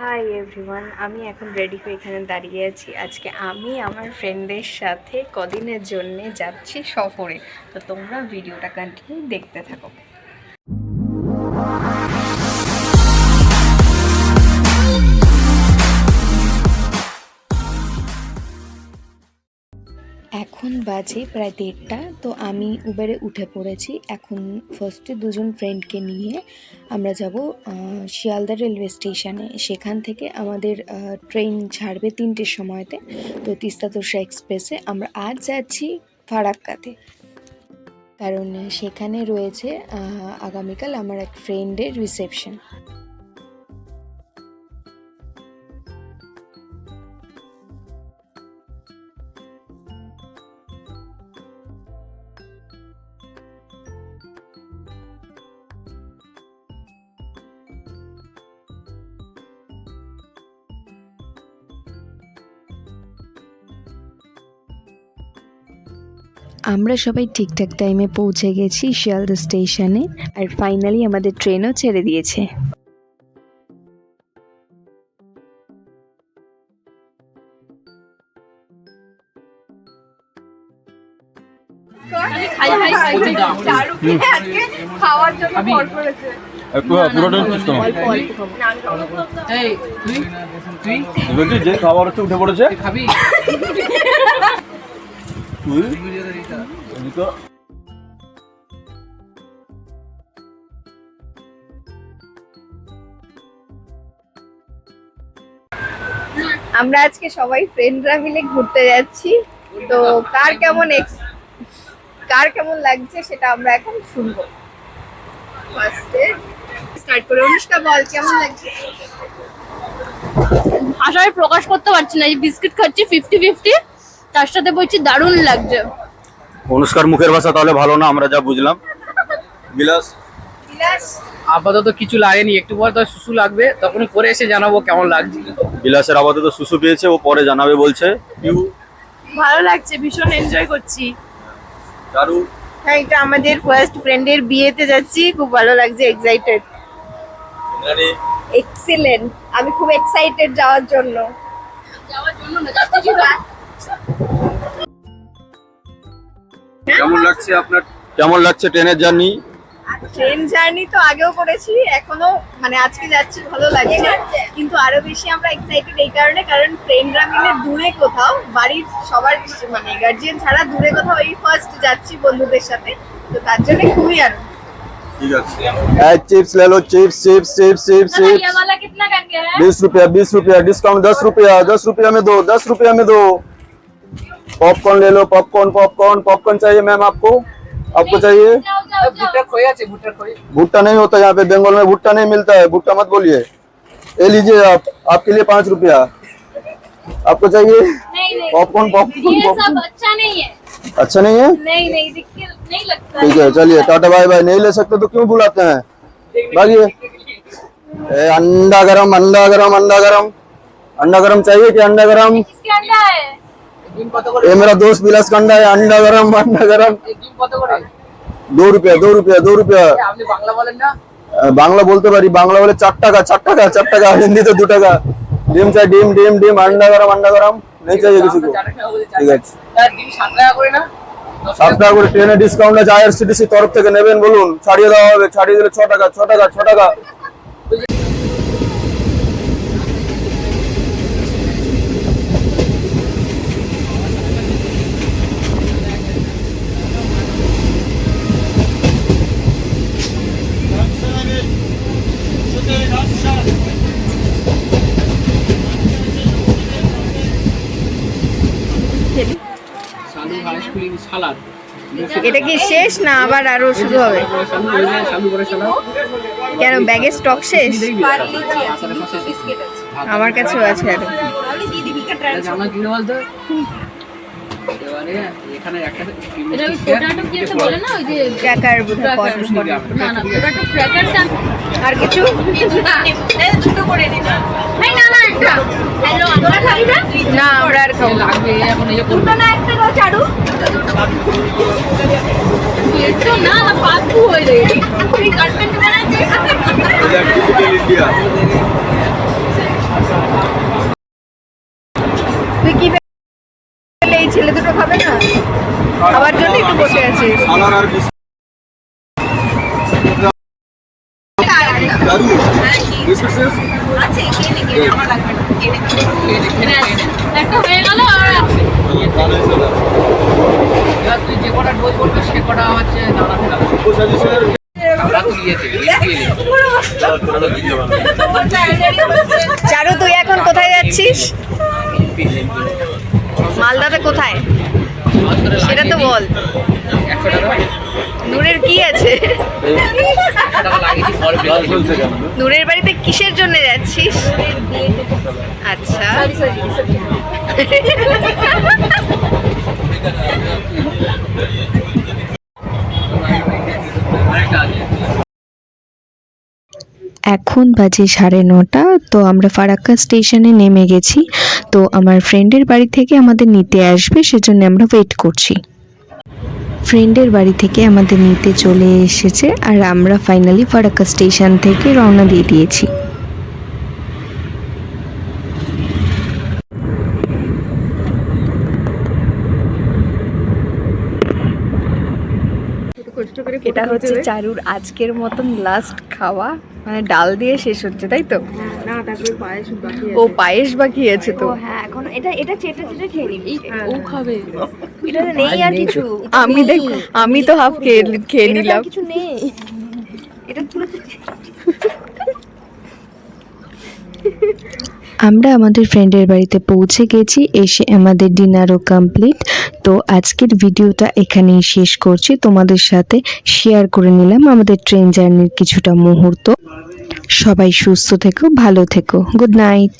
Hi everyone, আমি এখন ready হয়ে এখানে দাঁড়িয়ে আছি। আজকে আমি আমার ফ্রেন্ডদের সাথে কদিনের জন্য যাচ্ছি সফরে। তো তোমরা ভিডিওটা কন্টিনিউ দেখতে থাকো। এখন বাজে প্রায় 1:30। তো আমি উবেরে উঠে পড়েছি। এখন ফার্স্টে দুজন ফ্রেন্ডকে নিয়ে আমরা যাব শিয়ালদা রেলওয়ে স্টেশনে। সেখান থেকে আমাদের ট্রেন ছাড়বে 3টের সময়তে। তো তিস্তা তোরসা এক্সপ্রেসে আমরা আজ যাচ্ছি ফারাক্কাতে, কারণ সেখানে রয়েছে আগামীকাল আমার এক ফ্রেন্ডের রিসেপশন। আমরা সবাই ঠিকঠাক টাইমে পৌঁছে গেছি শিয়ালদা স্টেশনে, আর ফাইনালি আমাদের ট্রেনও ছেড়ে দিয়েছে। যে খাবার হচ্ছে উঠে পড়েছে আমরা আজকে সবাই ফ্রেন্ডরা মিলে ঘুরতে যাচ্ছি। তো কার কেমন লাগছে সেটা আমরা এখন শুনবো। ফার্স্টে স্টার্ট করে অনুষ্কা বল, কেমন লাগছে? ভাষায় প্রকাশ করতে পারছি না। এই বিস্কিট খাচ্ছি 50-50, তার সাথে বলছি দারুণ লাগছে। অনুষ্কার মুখের ভাষা তাহলে ভালো না, আমরা যা বুঝলাম। বিলাস আপাতত কিছু লাগেনি, একটু পরে তো সুসু লাগবে, তখন করে এসে জানাবো কেমন লাগছে। বিলাসের আপাতত সুসু পেয়েছে, ও পরে জানাবে বলছে। ভালো লাগছে, ভীষণ এনজয় করছি। চারু হ্যাঁ, এটা আমাদের ফার্স্ট ফ্রেন্ডের বিয়েতে যাচ্ছি, খুব ভালো লাগছে, এক্সাইটেড। এক্সিলেন্ট, আমি খুব এক্সাইটেড যাওয়ার জন্য। কেমন লাগছে আপনার? কেমন লাগছে ট্রেনের জার্নি? ট্রেন জার্নি তো আগেও করেছি, এখনো মানে আজকে যাচ্ছি, ভালো লাগছে। কিন্তু আরো বেশি আমরা এক্সাইটেড এই কারণে, কারণ ফ্রেন্ডরা মিলে দূরে কোথাও, বাড়ির সবার মানে গার্জিয়ান ছাড়া দূরে কোথাও এই ফার্স্ট যাচ্ছি বন্ধুদের সাথে। তো তার জন্য খুবই আনন্দ। ठीक है, चिप्स ले लो, chips chips chips chips chips. ये वाला कितना का है? 20 रुपया डिस्काउंट, 10 रुपया में दो, 10 रुपया में दो। पॉपकॉर्न ले लो, पॉपकॉर्न पॉपकॉर्न पॉपकॉर्न चाहिए मैम आपको? आपको चाहिए? ভুট্টা খই আছে, ভুট্টার খই। भुट्टा नहीं होता यहाँ पे, बंगाल में भुट्टा नहीं मिलता है, भुट्टा मत बोलिए। ये लीजिए आप, आपके लिए 5 रुपया। आपको चाहिए नहीं पॉपकॉर्न? पॉपकॉर्न ये सब पॉपकॉर्न अच्छा नहीं है। अच्छा नहीं है? नहीं दिखने नहीं लगता। ठीक है, चलिए टाटा बाय बाय। नहीं ले सकते तो क्यों बुलाते हैं? भागिए। अंडा गरम, अंडा गरम, अंडा गरम, अंडा गरम चाहिए कि अंडा गरम? किसके अंडा है? ডিম কত করে? ये मेरा दोस्त बिलास का अंडा है, अंडा गरम, अंडा गरम। এই ডিম কত করে? 2 रुपया 2 रुपया 2 रुपया। আপনি বাংলা বলেন না? বাংলা বলতে পারি, বাংলা বলে 4 টাকা 4 টাকা 4 টাকা, হিন্দিতে 2 টাকা। ডিম চাই, ডিম ডিম ডিম, अंडा गरम अंडा गरम। नहीं चाहिए किसी को? ঠিক আছে। তার ডিম 7 টাকা করে না? 7 টাকা করে ট্রেনে ডিসকাউন্ট আছে, আইআরসিটিসি তরফ থেকে নেবেন বলুন, ছাড়িয়ে দেওয়া হবে। ছাড়িয়ে দিলে 6 টাকা 6 টাকা 6 টাকা। সালু হাইস্কুল সালাদ। এটা কি শেষ না আবার আরো শুরু হবে? সালু করে যায়, সালু করে সালাদ। কেন, ব্যাগের স্টক শেষ? ভাত আমার কাছেও আছে আরো। আমরা কি বলতো? এবারে এখানে একটা এটা ওই পোটাটো কি একটা বলে না, ওই যে ক্র্যাকার বোধহয় পটেটো। না পোটাটো ক্র্যাকারটা। আর কিছু দুটো করে দিন। এই না একটা। হ্যালো, আমরা খাবি না? না, আমরা আর খাবো না। লাগবে এখন এই দুটো না একটা দাও চারু। একটু না পাতু হয়ে যায়। এই কন্টেন্ট বানাচ্ছি। তুই কি পেলে? এই ছেলে দুটো খাবে না? খাবার জন্যই তো বসে আছিস। সালার আর বিস্কুট দারু বিস্কুট শেষ একটা হয়ে গেল আর এবার তুই যে কটা ডোজ বলবি সে কটা হচ্ছে দানা ফেলাবে। আমরা তো নিয়েছি চারু তুই এখন কোথায় যাচ্ছিস? মালদাতে কোথায় সেটা তো বল। 100 টাকা নূরের কি আছে? 100 টাকা লাগিয়েছি ফল চলছে কেন? নূরের বাড়িতে কিসের জন্য যাচ্ছিস? আচ্ছা এখন বাজে 9:30। তো আমরা ফারাক্কা স্টেশনে নেমে গেছি। তো আমার ফ্রেন্ডের বাড়ি থেকে আমাদের নিতে আসবে, সেজন্য আমরা ওয়েট করছি। ফ্রেন্ডের বাড়ি থেকে আমাদের নিতে চলে এসেছে আর আমরা ফাইনালি ফারাক্কা স্টেশন থেকে রওনা দিয়ে দিয়েছি। এটা হচ্ছে চারুর আজকের মতন লাস্ট খাওয়া, মানে ডাল দিয়ে শেষ হচ্ছে, তাই তো? না তারপরে পায়েস বাকি ও পায়েস বাকি আছে তো। হ্যাঁ এখন এটা চেটে চেটে খেয়ে নিবি ও খাবে। এটা নেই আর কিছু আমি তো হাফ খেয়ে নিলাম। কিছু নেই এটা পুরো আমরা আমাদের ফ্রেন্ডের বাড়িতে পৌঁছে গেছি, এসে আমাদের ডিনারও কমপ্লিট। তো আজকের ভিডিওটা এখানেই শেষ করছি, তোমাদের সাথে শেয়ার করে নিলাম আমাদের ট্রেন জার্নির কিছুটা মুহূর্ত। সবাই সুস্থ থেকো, ভালো থেকো, গুড নাইট।